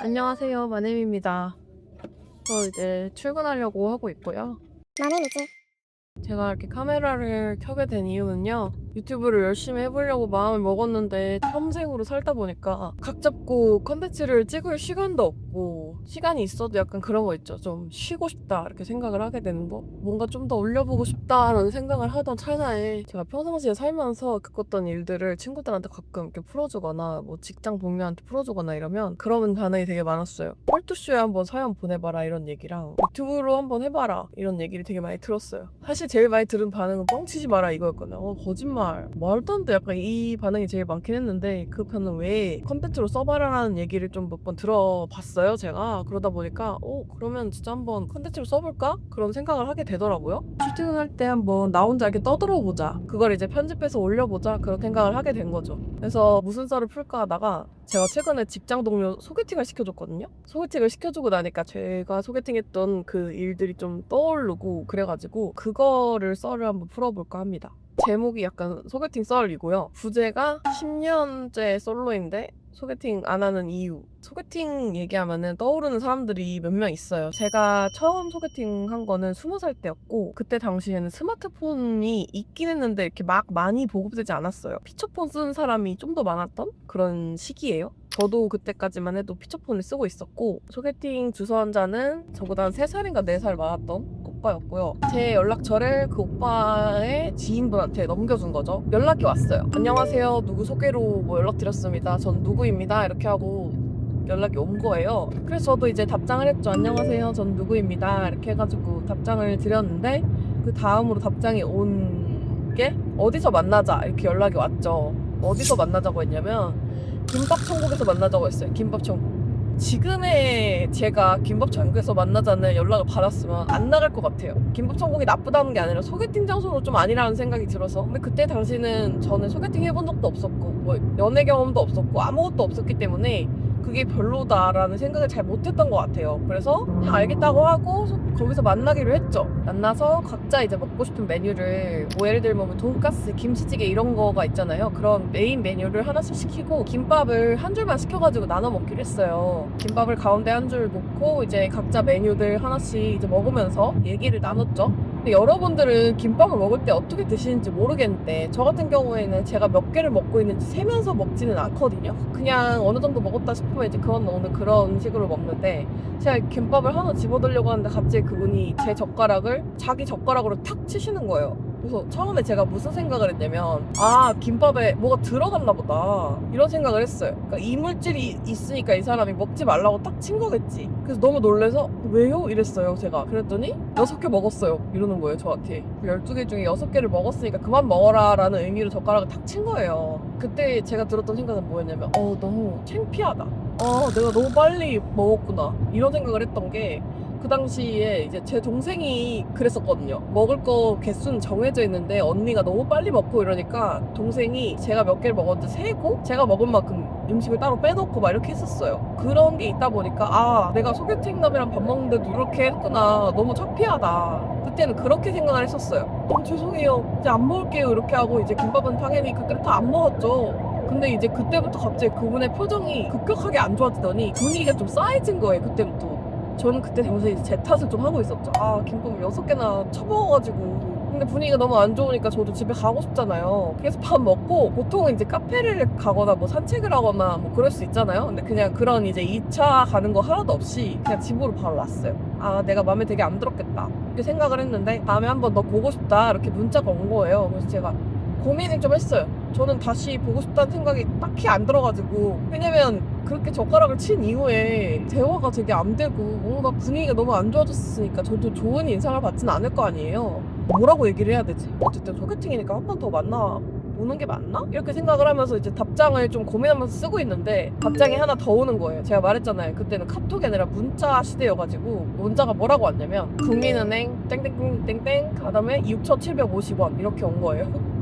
안녕하세요. 마넴입니다. 저 이제 출근하려고 하고 있고요. 마넴이지. 제가 이렇게 카메라를 켜게 된 이유는요. 유튜브를 열심히 해보려고 마음을 먹었는데 평생으로 살다 보니까 각 잡고 컨텐츠를 찍을 시간도 없고 시간이 있어도 약간 그런 거 있죠. 좀 쉬고 싶다 이렇게 생각을 하게 되는 거. 뭔가 좀 더 올려보고 싶다라는 생각을 하던 찰나에 제가 평상시에 살면서 겪었던 일들을 친구들한테 가끔 이렇게 풀어주거나 뭐 직장 동료한테 풀어주거나 이러면 그런 반응이 되게 많았어요. 헐투쇼에 한번 사연 보내봐라 이런 얘기랑 유튜브로 한번 해봐라 이런 얘기를 되게 많이 들었어요. 사실 제일 많이 들은 반응은 뻥치지 마라 이거였거든요. 거짓말 말도 안 돼 약간 이 반응이 제일 많긴 했는데 그 반응 외에 컨텐츠로 써봐라라는 얘기를 좀 몇 번 들어봤어요 제가. 그러다 보니까 그러면 진짜 한번 컨텐츠로 써볼까? 그런 생각을 하게 되더라고요. 출퇴근할 때 한번 나 혼자 이렇게 떠들어보자, 그걸 이제 편집해서 올려보자, 그런 생각을 하게 된 거죠. 그래서 무슨 썰을 풀까 하다가 제가 최근에 직장 동료 소개팅을 시켜줬거든요. 소개팅을 시켜주고 나니까 제가 소개팅했던 그 일들이 좀 떠오르고 그래가지고 그거를 썰을 한번 풀어볼까 합니다. 제목이 약간 소개팅 썰이고요. 주제가 10년째 솔로인데 소개팅 안 하는 이유. 소개팅 얘기하면은 떠오르는 사람들이 몇 명 있어요. 제가 처음 소개팅 한 거는 20살 때였고 그때 당시에는 스마트폰이 있긴 했는데 이렇게 막 많이 보급되지 않았어요. 피처폰 쓰는 사람이 좀 더 많았던 그런 시기예요. 저도 그때까지만 해도 피처폰을 쓰고 있었고 소개팅 주선자는 저보다 한 3살인가 4살 많았던 오빠였고요. 제 연락처를 그 오빠의 지인분한테 넘겨준 거죠. 연락이 왔어요. 안녕하세요. 누구 소개로 뭐 연락드렸습니다. 전 누구입니다. 이렇게 하고 연락이 온 거예요. 그래서 저도 이제 답장을 했죠. 안녕하세요. 전 누구입니다. 이렇게 해가지고 답장을 드렸는데 그 다음으로 답장이 온 게 어디서 만나자 이렇게 연락이 왔죠. 어디서 만나자고 했냐면 김밥 천국에서 만나자고 했어요. 김밥 천국. 지금의 제가 김밥 천국에서 만나자는 연락을 받았으면 안 나갈 것 같아요. 김밥 천국이 나쁘다는 게 아니라 소개팅 장소는 좀 아니라는 생각이 들어서. 근데 그때 당시는 저는 소개팅 해본 적도 없었고 뭐 연애 경험도 없었고 아무것도 없었기 때문에 그게 별로다라는 생각을 잘 못했던 것 같아요. 그래서 그냥 알겠다고 하고 거기서 만나기로 했죠. 만나서 각자 이제 먹고 싶은 메뉴를 뭐 예를 들면 뭐 돈가스, 김치찌개 이런 거가 있잖아요. 그런 메인 메뉴를 하나씩 시키고 김밥을 한 줄만 시켜가지고 나눠 먹기로 했어요. 김밥을 가운데 한 줄 놓고 이제 각자 메뉴들 하나씩 이제 먹으면서 얘기를 나눴죠. 근데 여러분들은 김밥을 먹을 때 어떻게 드시는지 모르겠는데 저 같은 경우에는 제가 몇 개를 먹고 있는지 세면서 먹지는 않거든요. 그냥 어느 정도 먹었다 싶으면 이제 그만 먹는 그런 식으로 먹는데 제가 김밥을 하나 집어들려고 하는데 갑자기 그분이 제 젓가락을 자기 젓가락으로 탁 치시는 거예요. 그래서 처음에 제가 무슨 생각을 했냐면 김밥에 뭐가 들어갔나 보다 이런 생각을 했어요. 그러니까 이물질이 있으니까 이 사람이 먹지 말라고 딱 친 거겠지. 그래서 너무 놀래서 왜요? 이랬어요 제가. 그랬더니 6개 먹었어요 이러는 거예요 저한테. 12개 중에 6개를 먹었으니까 그만 먹어라 라는 의미로 젓가락을 탁 친 거예요. 그때 제가 들었던 생각은 뭐였냐면 너무 창피하다, 내가 너무 빨리 먹었구나 이런 생각을 했던 게 그 당시에 이제 제 동생이 그랬었거든요. 먹을 거 개수는 정해져 있는데 언니가 너무 빨리 먹고 이러니까 동생이 제가 몇 개를 먹었는지 세고 제가 먹은 만큼 음식을 따로 빼놓고 막 이렇게 했었어요. 그런 게 있다 보니까 내가 소개팅남이랑 밥 먹는데도 이렇게 했구나, 너무 창피하다. 그때는 그렇게 생각을 했었어요. 죄송해요, 이제 안 먹을게요 이렇게 하고 이제 김밥은 당연히 그때부터 안 먹었죠. 근데 이제 그때부터 갑자기 그분의 표정이 급격하게 안 좋아지더니 분위기가 좀 싸해진 거예요 그때부터. 저는 그때 당시에 제 탓을 좀 하고 있었죠. 김밥을 6개나 처먹어가지고. 근데 분위기가 너무 안 좋으니까 저도 집에 가고 싶잖아요. 그래서 밥 먹고 보통은 이제 카페를 가거나 뭐 산책을 하거나 뭐 그럴 수 있잖아요. 근데 그냥 그런 이제 2차 가는 거 하나도 없이 그냥 집으로 바로 왔어요. 내가 마음에 되게 안 들었겠다 이렇게 생각을 했는데 다음에 한번 너 보고 싶다 이렇게 문자가 온 거예요. 그래서 제가 고민을 좀 했어요. 저는 다시 보고 싶다는 생각이 딱히 안 들어가지고. 왜냐면 그렇게 젓가락을 친 이후에 대화가 되게 안 되고 뭔가 분위기가 너무 안 좋아졌으니까 저도 좋은 인상을 받지는 않을 거 아니에요. 뭐라고 얘기를 해야 되지? 어쨌든 소개팅이니까 한 번 더 만나보는 게 맞나? 이렇게 생각을 하면서 이제 답장을 좀 고민하면서 쓰고 있는데 답장이 하나 더 오는 거예요. 제가 말했잖아요. 그때는 카톡이 아니라 문자 시대여가지고 문자가 뭐라고 왔냐면 국민은행 땡땡땡땡 그다음에 6,750원 이렇게 온 거예요.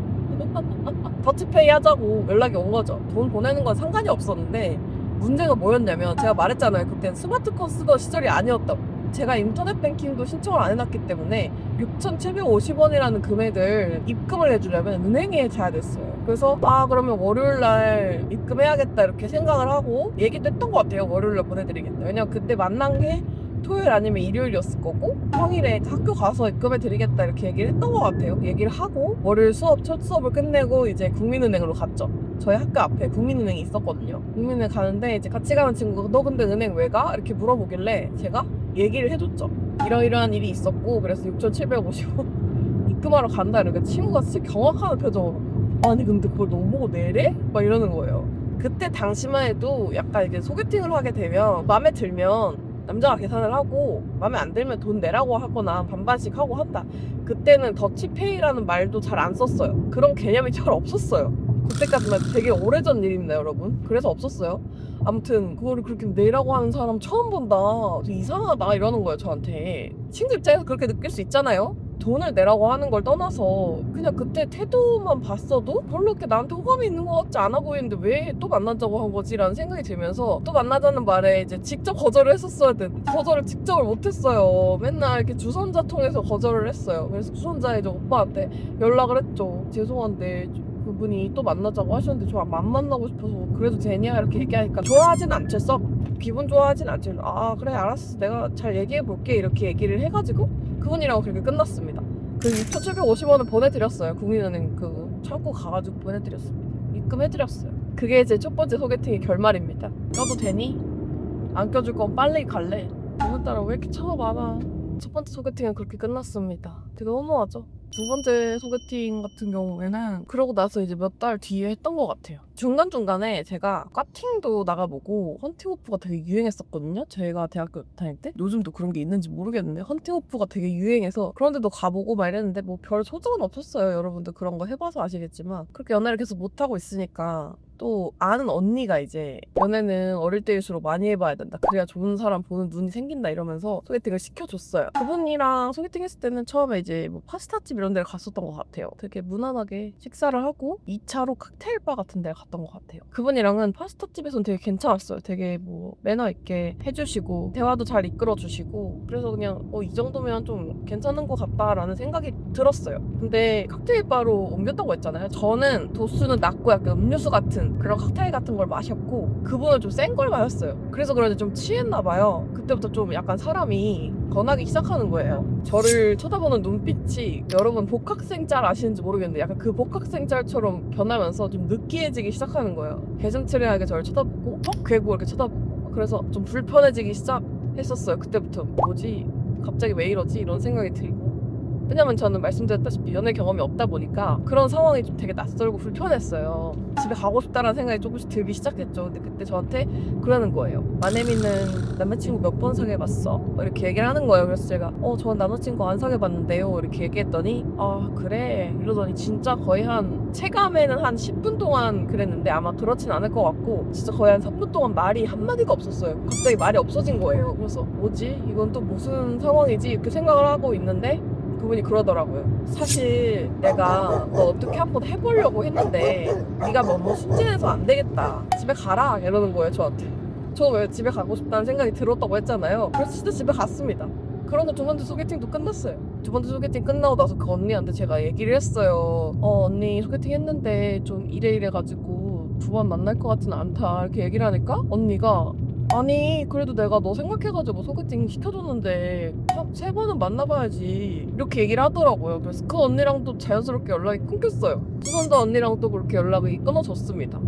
더치페이 하자고 연락이 온 거죠. 돈 보내는 건 상관이 없었는데 문제가 뭐였냐면 제가 말했잖아요. 그때는 스마트폰 쓰던 시절이 아니었다고. 제가 인터넷 뱅킹도 신청을 안 해놨기 때문에 6,750원이라는 금액을 입금을 해주려면 은행에 가야 됐어요. 그래서 그러면 월요일날 입금해야겠다 이렇게 생각을 하고 얘기도 했던 것 같아요. 월요일날 보내드리겠다. 왜냐면 그때 만난 게 토요일 아니면 일요일이었을 거고 평일에 학교 가서 입금해드리겠다 이렇게 얘기를 했던 것 같아요. 얘기를 하고 월요일 첫 수업을 끝내고 이제 국민은행으로 갔죠. 저희 학교 앞에 국민은행이 있었거든요. 국민은행 가는데 이제 같이 가는 친구가 너 근데 은행 왜 가? 이렇게 물어보길래 제가 얘기를 해줬죠. 이러이러한 일이 있었고 그래서 6,750원 입금하러 간다 이러니까 친구가 진짜 경악하는 표정으로 아니 근데 그걸 너무 내래? 막 이러는 거예요. 그때 당시만 해도 약간 이게 소개팅을 하게 되면 마음에 들면 남자가 계산을 하고 마음에 안 들면 돈 내라고 하거나 반반씩 하고 한다. 그때는 더치페이라는 말도 잘 안 썼어요. 그런 개념이 잘 없었어요. 그때까지만 되게 오래전 일입니다 여러분. 그래서 없었어요. 아무튼 그거를 그렇게 내라고 하는 사람 처음 본다. 되게 이상하다 이러는 거예요 저한테. 친구 입장에서 그렇게 느낄 수 있잖아요. 돈을 내라고 하는 걸 떠나서 그냥 그때 태도만 봤어도 별로 이렇게 나한테 호감이 있는 것 같지 않아 보이는데 왜 또 만나자고 한 거지? 라는 생각이 들면서 또 만나자는 말에 이제 직접 거절을 했었어야 되는데 거절을 직접을 못했어요. 맨날 이렇게 주선자 통해서 거절을 했어요. 그래서 주선자에 이제 오빠한테 연락을 했죠. 죄송한데 그분이 또 만나자고 하셨는데 저 안 만나고 싶어서 그래도 되냐 이렇게 얘기하니까 좋아하진 않죠. 썩 기분 좋아하진 않죠. 그래 알았어 내가 잘 얘기해 볼게 이렇게 얘기를 해가지고 그분이랑 그렇게 끝났습니다. 그 6,750원을 보내드렸어요. 국민은행 그 창구 가가지고 보내드렸습니다. 입금해드렸어요. 그게 제 첫 번째 소개팅의 결말입니다. 껴도 되니? 안 껴줄 건 빨리 갈래. 오늘따라 왜 이렇게 차가 많아. 첫 번째 소개팅은 그렇게 끝났습니다. 되게 허무하죠? 두 번째 소개팅 같은 경우에는 그러고 나서 이제 몇 달 뒤에 했던 것 같아요. 중간중간에 제가 과팅도 나가보고 헌팅오프가 되게 유행했었거든요. 제가 대학교 다닐 때. 요즘도 그런 게 있는지 모르겠는데 헌팅오프가 되게 유행해서 그런 데도 가보고 막 이랬는데 뭐 별 소득은 없었어요. 여러분들 그런 거 해봐서 아시겠지만 그렇게 연애를 계속 못하고 있으니까 또 아는 언니가 이제 연애는 어릴 때일수록 많이 해봐야 된다. 그래야 좋은 사람 보는 눈이 생긴다 이러면서 소개팅을 시켜줬어요. 그분이랑 소개팅 했을 때는 처음에 이제 뭐 파스타집 이런 데를 갔었던 것 같아요. 되게 무난하게 식사를 하고 2차로 칵테일바 같은 데를 갔던 것 같아요. 그분이랑은 파스타집에서는 되게 괜찮았어요. 되게 뭐 매너 있게 해주시고 대화도 잘 이끌어주시고 그래서 그냥 이 정도면 좀 괜찮은 것 같다라는 생각이 들었어요. 근데 칵테일바로 옮겼다고 했잖아요. 저는 도수는 낮고 약간 음료수 같은 그런 칵테일 같은 걸 마셨고 그분은 좀 센 걸 마셨어요. 그래서 그런지 좀 취했나 봐요. 그때부터 좀 약간 사람이 변하기 시작하는 거예요. 저를 쳐다보는 눈빛이 여러분 복학생 짤 아시는지 모르겠는데 약간 그 복학생 짤처럼 변하면서 좀 느끼해지기 시작하는 거예요. 개슴츠레하게 저를 쳐다보고 괴고 이렇게 쳐다보고 그래서 좀 불편해지기 시작했었어요. 그때부터 뭐지? 갑자기 왜 이러지? 이런 생각이 들고 왜냐면 저는 말씀드렸다시피 연애 경험이 없다 보니까 그런 상황이 좀 되게 낯설고 불편했어요. 집에 가고 싶다라는 생각이 조금씩 들기 시작했죠. 근데 그때 저한테 그러는 거예요. 마네미는 남자친구 몇 번 사귀어봤어? 이렇게 얘기를 하는 거예요. 그래서 제가 전 남자친구 안 사귀어봤는데요 이렇게 얘기했더니 그래 이러더니 진짜 거의 한 체감에는 한 10분 동안 그랬는데 아마 그렇진 않을 것 같고 진짜 거의 한 3분 동안 말이 한마디가 없었어요. 갑자기 말이 없어진 거예요. 그래서 뭐지? 이건 또 무슨 상황이지? 이렇게 생각을 하고 있는데 그분이 그러더라고요. 사실 내가 너 어떻게 한번 해보려고 했는데 네가 너무 순진해서 안 되겠다. 집에 가라 이러는 거예요 저한테. 저 왜 집에 가고 싶다는 생각이 들었다고 했잖아요. 그래서 진짜 집에 갔습니다. 그러고 두 번째 소개팅도 끝났어요. 두 번째 소개팅 끝나고 나서 그 언니한테 제가 얘기를 했어요. 언니 소개팅 했는데 좀 이래가지고 두 번 만날 것 같지는 않다 이렇게 얘기를 하니까 언니가 아니 그래도 내가 너 생각해가지고 소개팅 시켜줬는데 세 번은 만나봐야지 이렇게 얘기를 하더라고요. 그래서 그 언니랑도 자연스럽게 연락이 끊겼어요. 수선자 언니랑 또 그렇게 연락이 끊어졌습니다.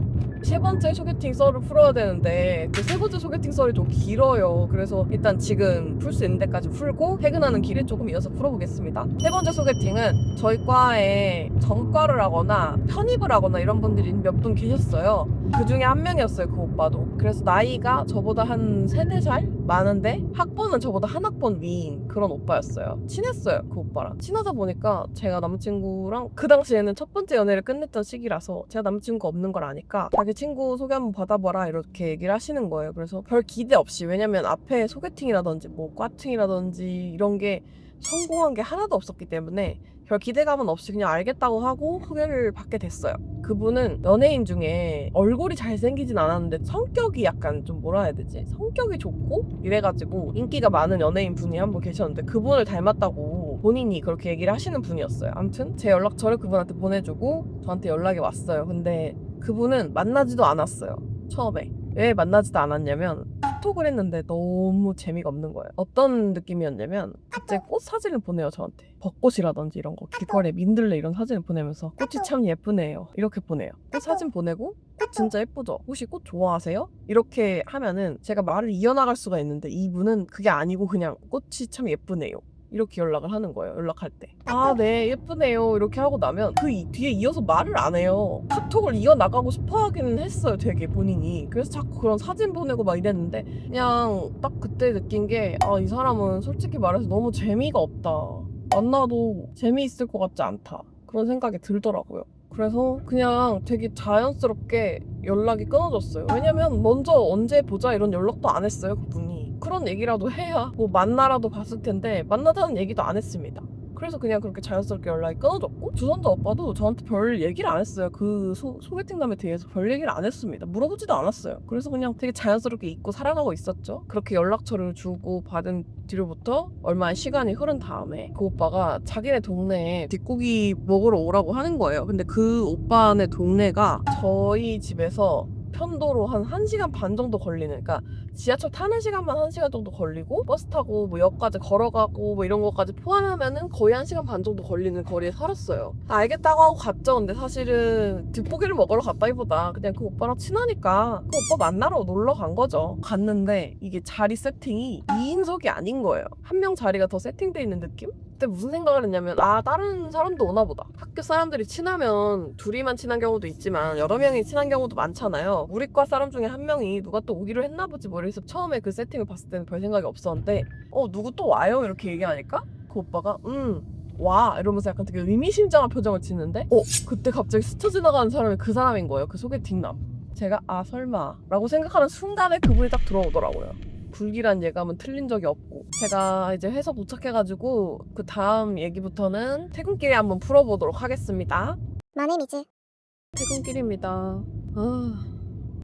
세 번째 소개팅 썰을 풀어야 되는데 그 세 번째 소개팅 썰이 좀 길어요. 그래서 일단 지금 풀 수 있는 데까지 풀고 퇴근하는 길에 조금 이어서 풀어보겠습니다. 세 번째 소개팅은 저희 과에 전과를 하거나 편입을 하거나 이런 분들이 몇 분 계셨어요. 그 중에 한 명이었어요 그 오빠도. 그래서 나이가 저보다 한 3-4살 많은데 학번은 저보다 한 학번 위인 그런 오빠였어요. 친했어요 그 오빠랑. 친하다 보니까 제가 남자친구랑 그 당시에는 첫 번째 연애를 끝냈던 시기라서 제가 남자친구가 없는 걸 아니까 자기 친구 소개 한번 받아봐라 이렇게 얘기를 하시는 거예요. 그래서 별 기대 없이 왜냐면 앞에 소개팅이라든지 뭐 과팅이라든지 이런 게 성공한 게 하나도 없었기 때문에 별 기대감은 없이 그냥 알겠다고 하고 소개를 받게 됐어요. 그분은 연예인 중에 얼굴이 잘생기진 않았는데 성격이 약간 좀 뭐라 해야 되지? 성격이 좋고 이래가지고 인기가 많은 연예인 분이 한 분 계셨는데 그분을 닮았다고 본인이 그렇게 얘기를 하시는 분이었어요. 아무튼 제 연락처를 그분한테 보내주고 저한테 연락이 왔어요. 근데 그분은 만나지도 않았어요. 처음에. 왜 만나지도 않았냐면 카톡을 했는데 너무 재미가 없는 거예요. 어떤 느낌이었냐면 갑자기 꽃 사진을 보내요, 저한테. 벚꽃이라든지 이런 거, 길거리에 민들레 이런 사진을 보내면서 꽃이 참 예쁘네요, 이렇게 보내요. 꽃 사진 보내고 꽃 진짜 예쁘죠? 혹시 꽃 좋아하세요? 이렇게 하면은 제가 말을 이어나갈 수가 있는데 이분은 그게 아니고 그냥 꽃이 참 예쁘네요, 이렇게 연락을 하는 거예요. 연락할 때 아 네 예쁘네요 이렇게 하고 나면 그 뒤에 이어서 말을 안 해요. 카톡을 이어나가고 싶어 하기는 했어요, 되게 본인이. 그래서 자꾸 그런 사진 보내고 막 이랬는데 그냥 딱 그때 느낀 게 아, 이 사람은 솔직히 말해서 너무 재미가 없다, 만나도 재미있을 것 같지 않다, 그런 생각이 들더라고요. 그래서 그냥 되게 자연스럽게 연락이 끊어졌어요. 왜냐면 먼저 언제 보자 이런 연락도 안 했어요, 그분이. 그런 얘기라도 해야 뭐 만나라도 봤을 텐데 만나자는 얘기도 안 했습니다. 그래서 그냥 그렇게 자연스럽게 연락이 끊어졌고 주선자 오빠도 저한테 별 얘기를 안 했어요. 그 소개팅남에 대해서 별 얘기를 안 했습니다. 물어보지도 않았어요. 그래서 그냥 되게 자연스럽게 잊고 살아가고 있었죠. 그렇게 연락처를 주고 받은 뒤로부터 얼마의 시간이 흐른 다음에 그 오빠가 자기네 동네에 뒷고기 먹으러 오라고 하는 거예요. 근데 그 오빠네 동네가 저희 집에서 편도로 한 1시간 반 정도 걸리는, 그러니까 지하철 타는 시간만 1시간 정도 걸리고 버스 타고 뭐 역까지 걸어가고 뭐 이런 것까지 포함하면은 거의 1시간 반 정도 걸리는 거리에 살았어요. 알겠다고 하고 갔죠. 근데 사실은 뒷고기를 먹으러 갔다기보다 그냥 그 오빠랑 친하니까 그 오빠 만나러 놀러 간 거죠. 갔는데 이게 자리 세팅이 2인석이 아닌 거예요. 한 명 자리가 더 세팅돼 있는 느낌? 그때 무슨 생각을 했냐면 아, 다른 사람도 오나 보다. 학교 사람들이 친하면 둘이만 친한 경우도 있지만 여러 명이 친한 경우도 많잖아요. 우리 과 사람 중에 한 명이 누가 또 오기로 했나 보지 뭐 이래서 처음에 그 세팅을 봤을 때는 별 생각이 없었는데 누구 또 와요? 이렇게 얘기하니까 그 오빠가 와 이러면서 약간 되게 의미심장한 표정을 짓는데 그때 갑자기 스쳐 지나가는 사람이 그 사람인 거예요. 그 소개팅남. 제가 아 설마 라고 생각하는 순간에 그분이 딱 들어오더라고요. 불길한 예감은 틀린 적이 없고 제가 이제 회사 도착해가지고 그 다음 얘기부터는 퇴근길에 한번 풀어보도록 하겠습니다. 마네미즈. 퇴근길입니다.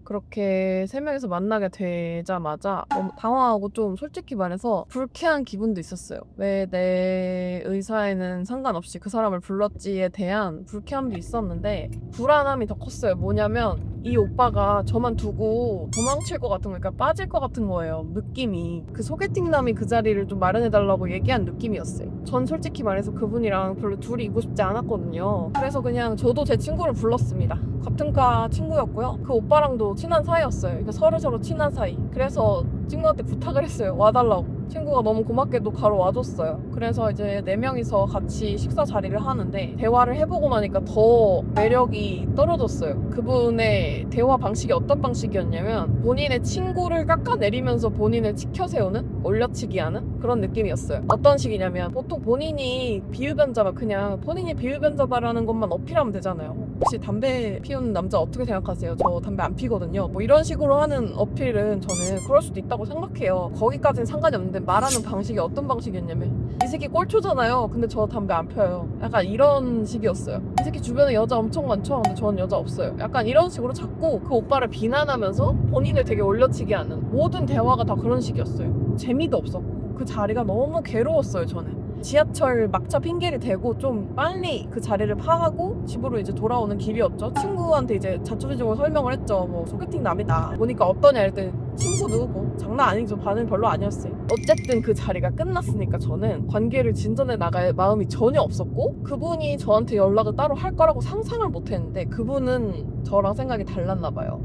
그렇게 3명이서 만나게 되자마자 너무 당황하고 좀 솔직히 말해서 불쾌한 기분도 있었어요. 왜 내 의사에는 상관없이 그 사람을 불렀지에 대한 불쾌함도 있었는데 불안함이 더 컸어요. 뭐냐면 이 오빠가 저만 두고 도망칠 것 같은 거, 그러니까 빠질 것 같은 거예요. 느낌이. 그 소개팅남이 그 자리를 좀 마련해달라고 얘기한 느낌이었어요. 전 솔직히 말해서 그분이랑 별로 둘이 있고 싶지 않았거든요. 그래서 그냥 저도 제 친구를 불렀습니다. 같은 과 친구였고요. 그 오빠랑도 친한 사이였어요. 그러니까 서로 친한 사이. 그래서 친구한테 부탁을 했어요. 와달라고. 친구가 너무 고맙게도 바로 와줬어요. 그래서 이제 4명이서 같이 식사 자리를 하는데 대화를 해보고 나니까 더 매력이 떨어졌어요. 그분의 대화 방식이 어떤 방식이었냐면 본인의 친구를 깎아내리면서 본인을 치켜 세우는, 올려치기 하는 그런 느낌이었어요. 어떤 식이냐면 보통 본인이 비흡연자면 그냥 본인이 비흡연자다라는 것만 어필하면 되잖아요. 혹시 담배 피우는 남자 어떻게 생각하세요? 저 담배 안 피거든요. 뭐 이런 식으로 하는 어필은 저는 그럴 수도 있다고 생각해요. 거기까지는 상관이 없는데 말하는 방식이 어떤 방식이었냐면 이 새끼 꼴초잖아요. 근데 저 담배 안 펴요. 약간 이런 식이었어요. 이 새끼 주변에 여자 엄청 많죠? 근데 저는 여자 없어요. 약간 이런 식으로 자꾸 그 오빠를 비난하면서 본인을 되게 올려치기 하는 모든 대화가 다 그런 식이었어요. 재미도 없었고 그 자리가 너무 괴로웠어요, 저는. 지하철 막차 핑계를 대고 좀 빨리 그 자리를 파하고 집으로 이제 돌아오는 길이었죠. 친구한테 이제 자초지종을 설명을 했죠. 뭐 소개팅 남이다. 보니까 어떠냐 했더니 친구 누구고 장난 아니죠. 반응 별로 아니었어요. 어쨌든 그 자리가 끝났으니까 저는 관계를 진전해 나갈 마음이 전혀 없었고 그분이 저한테 연락을 따로 할 거라고 상상을 못 했는데 그분은 저랑 생각이 달랐나 봐요.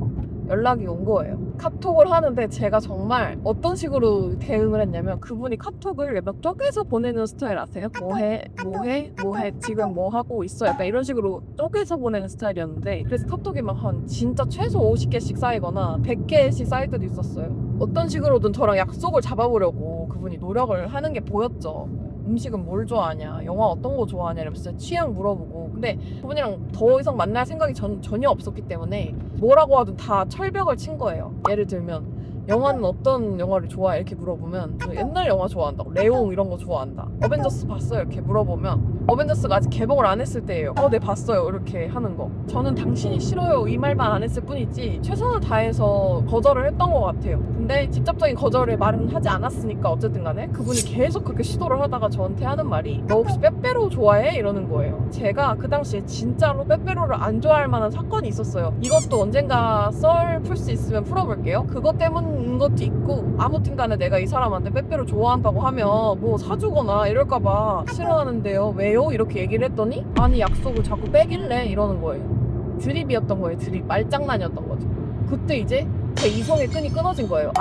연락이 온 거예요. 카톡을 하는데 제가 정말 어떤 식으로 대응을 했냐면 그분이 카톡을 약간 쪼개서 보내는 스타일 아세요? 뭐해? 지금 뭐 하고 있어? 약간 이런 식으로 쪼개서 보내는 스타일이었는데 그래서 카톡이 막 한 진짜 최소 50개씩 쌓이거나 100개씩 쌓일 때도 있었어요. 어떤 식으로든 저랑 약속을 잡아보려고 그분이 노력을 하는 게 보였죠. 음식은 뭘 좋아하냐, 영화 어떤 거 좋아하냐 이러면서 취향 물어보고 근데 그분이랑 더 이상 만날 생각이 전혀 없었기 때문에 뭐라고 하든 다 철벽을 친 거예요. 예를 들면 영화는 어떤 영화를 좋아해? 이렇게 물어보면 저 옛날 영화 좋아한다고, 레옹 이런 거 좋아한다, 어벤져스 봤어요? 이렇게 물어보면 어벤져스가 아직 개봉을 안 했을 때예요. 네 봤어요 이렇게 하는 거. 저는 당신이 싫어요 이 말만 안 했을 뿐이지 최선을 다해서 거절을 했던 것 같아요. 근데 직접적인 거절의 말은 하지 않았으니까 어쨌든 간에 그분이 계속 그렇게 시도를 하다가 저한테 하는 말이 너 혹시 빼빼로 좋아해? 이러는 거예요. 제가 그 당시에 진짜로 빼빼로를 안 좋아할 만한 사건이 있었어요. 이것도 언젠가 썰 풀 수 있으면 풀어볼게요. 그것 때문인 것도 있고 아무튼 간에 내가 이 사람한테 빼빼로 좋아한다고 하면 뭐 사주거나 이럴까봐 싫어하는데요 왜요? 이렇게 얘기를 했더니 아니 약속을 자꾸 빼길래 이러는 거예요. 드립이었던 거예요. 드립. 말장난이었던 거죠. 그때 이제 제 이성의 끈이 끊어진 거예요.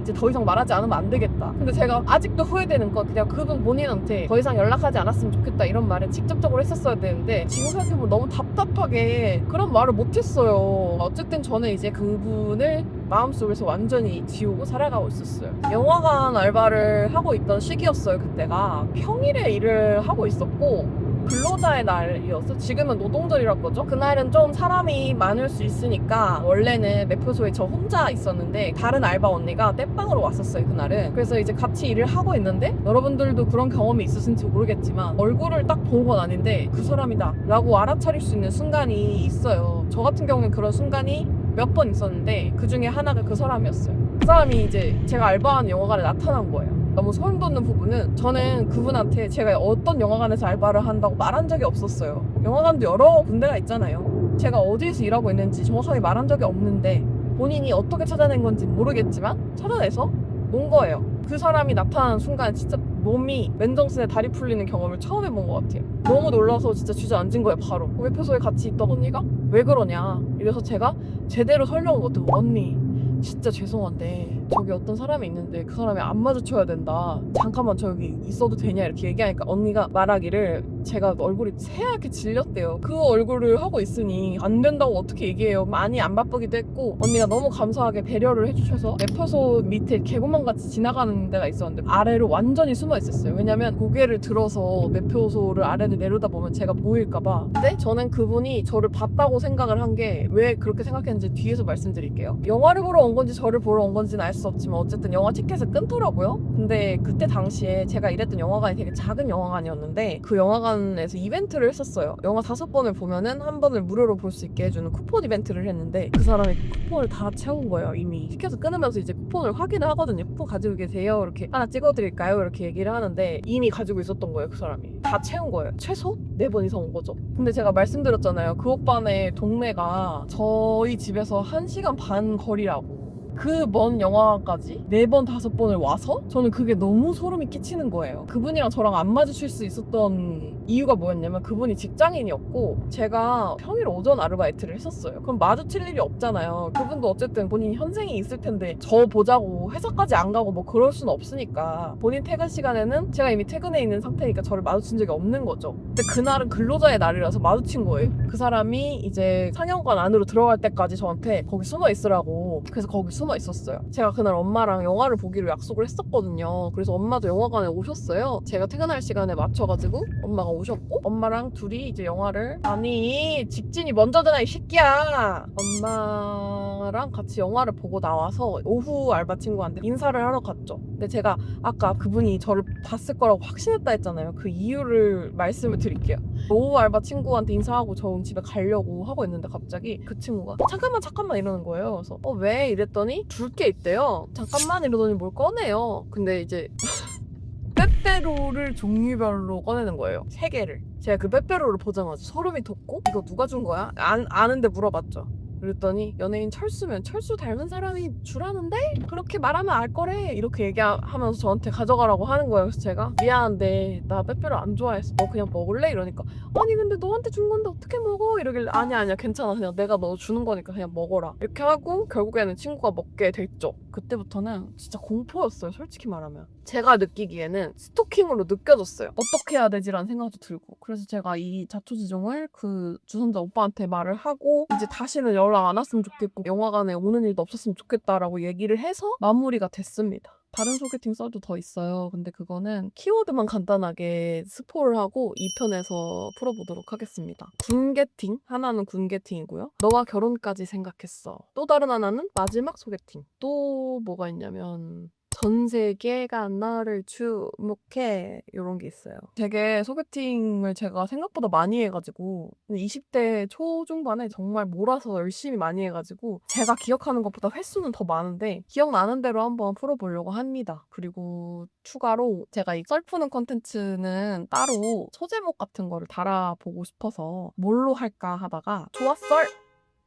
이제 더 이상 말하지 않으면 안 되겠다. 근데 제가 아직도 후회되는 건 그냥 그분 본인한테 더 이상 연락하지 않았으면 좋겠다 이런 말을 직접적으로 했었어야 되는데 지금 생각해보면 너무 답답하게 그런 말을 못했어요. 어쨌든 저는 이제 그분을 마음속에서 완전히 지우고 살아가고 있었어요. 영화관 알바를 하고 있던 시기였어요. 그때가 평일에 일을 하고 있었고 근로자의 날이었어. 지금은 노동절이라고 그러죠. 그날은 좀 사람이 많을 수 있으니까 원래는 매표소에 저 혼자 있었는데 다른 알바 언니가 땜빵으로 왔었어요 그날은. 그래서 이제 같이 일을 하고 있는데 여러분들도 그런 경험이 있으신지 모르겠지만 얼굴을 딱 본 건 아닌데 그 사람이다 라고 알아차릴 수 있는 순간이 있어요. 저 같은 경우는 그런 순간이 몇 번 있었는데 그 중에 하나가 그 사람이었어요. 그 사람이 이제 제가 알바하는 영화관에 나타난 거예요. 너무 소름 돋는 부분은 저는 그분한테 제가 어떤 영화관에서 알바를 한다고 말한 적이 없었어요. 영화관도 여러 군데가 있잖아요. 제가 어디에서 일하고 있는지 정확하게 말한 적이 없는데 본인이 어떻게 찾아낸 건지 모르겠지만 찾아내서 온 거예요. 그 사람이 나타나는 순간 진짜 몸이 맨정신에 다리 풀리는 경험을 처음 해본 것 같아요. 너무 놀라서 진짜 주저앉은 거예요 바로. 매표소에 같이 있던 언니가 왜 그러냐 이래서 제가 제대로 설명을 못하고 언니 진짜 죄송한데 저기 어떤 사람이 있는데 그 사람이 안 마주쳐야 된다. 잠깐만 저기 있어도 되냐 이렇게 얘기하니까 언니가 말하기를 제가 얼굴이 새하얗게 질렸대요. 그 얼굴을 하고 있으니 안 된다고 어떻게 얘기해요. 많이 안 바쁘기도 했고 언니가 너무 감사하게 배려를 해주셔서 매표소 밑에 개구멍 같이 지나가는 데가 있었는데 아래로 완전히 숨어 있었어요. 왜냐면 고개를 들어서 매표소를 아래를 내려다보면 제가 보일까봐. 근데 저는 그분이 저를 봤다고 생각을 한 게 왜 그렇게 생각했는지 뒤에서 말씀드릴게요. 영화를 보러 온 건지 저를 보러 온 건지는 알 수 없지만 어쨌든 영화 티켓을 끊더라고요. 근데 그때 당시에 제가 일했던 영화관이 되게 작은 영화관이었는데 그 영화관에서 이벤트를 했었어요. 영화 5번을 보면은 한 번을 무료로 볼 수 있게 해주는 쿠폰 이벤트를 했는데 그 사람이 그 쿠폰을 다 채운 거예요. 이미 티켓을 끊으면서 이제 쿠폰을 확인을 하거든요. 쿠폰 가지고 계세요? 이렇게 하나 찍어드릴까요? 이렇게 얘기를 하는데 이미 가지고 있었던 거예요. 그 사람이 다 채운 거예요. 최소 4번 이상 온 거죠. 근데 제가 말씀드렸잖아요. 그 오빠네 동네가 저희 집에서 1시간 반 거리라고. 그 먼 영화관까지 4번 5번을 와서 저는 그게 너무 소름이 끼치는 거예요. 그분이랑 저랑 안 마주칠 수 있었던 이유가 뭐였냐면 그분이 직장인이었고 제가 평일 오전 아르바이트를 했었어요. 그럼 마주칠 일이 없잖아요. 그분도 어쨌든 본인 현생이 있을 텐데 저 보자고 회사까지 안 가고 뭐 그럴 수는 없으니까 본인 퇴근 시간에는 제가 이미 퇴근해 있는 상태니까 저를 마주친 적이 없는 거죠. 근데 그날은 근로자의 날이라서 마주친 거예요. 그 사람이 이제 상영관 안으로 들어갈 때까지 저한테 거기 숨어 있으라고. 그래서 거기 숨어 있었어요. 제가 그날 엄마랑 영화를 보기로 약속을 했었거든요. 그래서 엄마도 영화관에 오셨어요. 제가 퇴근할 시간에 맞춰가지고 엄마가 오셨고 엄마랑 둘이 이제 영화를 아니 직진이 먼저잖아 이 새끼야. 엄마랑 같이 영화를 보고 나와서 오후 알바 친구한테 인사를 하러 갔죠. 근데 제가 아까 그분이 저를 봤을 거라고 확신했다 했잖아요. 그 이유를 말씀을 드릴게요. 오후 알바 친구한테 인사하고 저 집에 가려고 하고 있는데 갑자기 그 친구가 잠깐만 이러는 거예요. 그래서 왜? 이랬더니 줄 게 있대요. 잠깐만 이러더니 뭘 꺼내요. 근데 이제 빼빼로를 종류별로 꺼내는 거예요. 3개를. 제가 그 빼빼로를 보자마자 소름이 돋고 이거 누가 준 거야? 아는데 물어봤죠. 그랬더니 연예인 철수면 철수 닮은 사람이 주라는데? 그렇게 말하면 알 거래. 이렇게 얘기하면서 저한테 가져가라고 하는 거예요. 그래서 제가 미안한데 나 빼빼로 안 좋아해서 너 그냥 먹을래? 이러니까 아니 근데 너한테 준 건데 어떻게 먹어? 이러길래 아니야 괜찮아 그냥 내가 너 주는 거니까 그냥 먹어라. 이렇게 하고 결국에는 친구가 먹게 됐죠. 그때부터는 진짜 공포였어요. 솔직히 말하면. 제가 느끼기에는 스토킹으로 느껴졌어요. 어떻게 해야 되지라는 생각도 들고. 그래서 제가 이 자초지종을 그 주선자 오빠한테 말을 하고 이제 다시는 연락 안 왔으면 좋겠고 영화관에 오는 일도 없었으면 좋겠다라고 얘기를 해서 마무리가 됐습니다. 다른 소개팅 썰도 더 있어요. 근데 그거는 키워드만 간단하게 스포를 하고 2편에서 풀어보도록 하겠습니다. 군게팅, 하나는 군게팅이고요. 너와 결혼까지 생각했어. 또 다른 하나는 마지막 소개팅. 또 뭐가 있냐면 전 세계가 너를 주목해 이런 게 있어요. 되게 소개팅을 제가 생각보다 많이 해가지고 20대 초중반에 정말 몰아서 열심히 많이 해가지고 제가 기억하는 것보다 횟수는 더 많은데 기억나는 대로 한번 풀어보려고 합니다. 그리고 추가로 제가 이 썰 푸는 컨텐츠는 따로 소제목 같은 거를 달아보고 싶어서 뭘로 할까 하다가 좋았썰!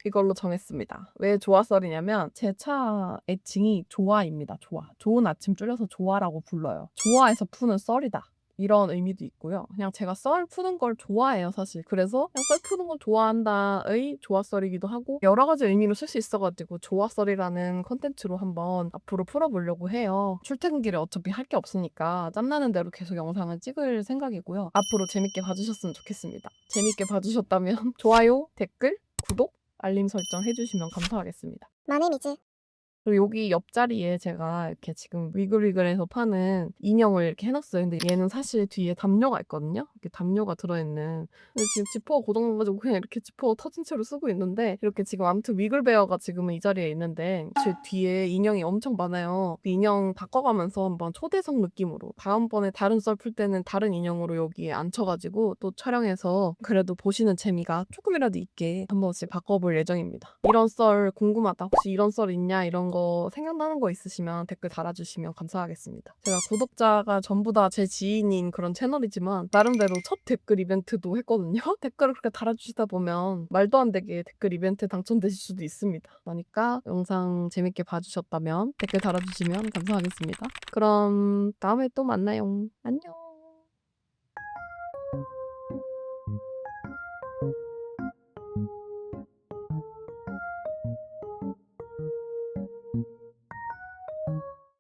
이걸로 정했습니다. 왜 조아썰이냐면 제 차 애칭이 조아입니다. 조아. 좋은 아침 줄여서 조아라고 불러요. 좋아해서 푸는 썰이다. 이런 의미도 있고요. 그냥 제가 썰 푸는 걸 좋아해요, 사실. 그래서 그냥 썰 푸는 걸 좋아한다의 조아썰이기도 하고 여러 가지 의미로 쓸 수 있어가지고 조아썰이라는 컨텐츠로 한번 앞으로 풀어보려고 해요. 출퇴근길에 어차피 할 게 없으니까 짬나는 대로 계속 영상을 찍을 생각이고요. 앞으로 재밌게 봐주셨으면 좋겠습니다. 재밌게 봐주셨다면 좋아요, 댓글, 구독, 알림 설정 해주시면 감사하겠습니다. 마네미즈. 그리고 여기 옆자리에 제가 이렇게 지금 위글위글해서 파는 인형을 이렇게 해놨어요. 근데 얘는 사실 뒤에 담요가 있거든요. 이렇게 담요가 들어있는. 근데 지금 지퍼가 고장나가지고 그냥 이렇게 지퍼 터진 채로 쓰고 있는데 이렇게 지금 아무튼 위글베어가 지금은 이 자리에 있는데 제 뒤에 인형이 엄청 많아요. 그 인형 바꿔가면서 한번 초대석 느낌으로 다음번에 다른 썰 풀 때는 다른 인형으로 여기에 앉혀가지고 또 촬영해서 그래도 보시는 재미가 조금이라도 있게 한 번씩 바꿔볼 예정입니다. 이런 썰 궁금하다. 혹시 이런 썰 있냐? 이런 거 생각나는 거 있으시면 댓글 달아주시면 감사하겠습니다. 제가 구독자가 전부 다 제 지인인 그런 채널이지만 나름대로 첫 댓글 이벤트도 했거든요. 댓글을 그렇게 달아주시다 보면 말도 안 되게 댓글 이벤트에 당첨되실 수도 있습니다. 그러니까 영상 재밌게 봐주셨다면 댓글 달아주시면 감사하겠습니다. 그럼 다음에 또 만나요. 안녕.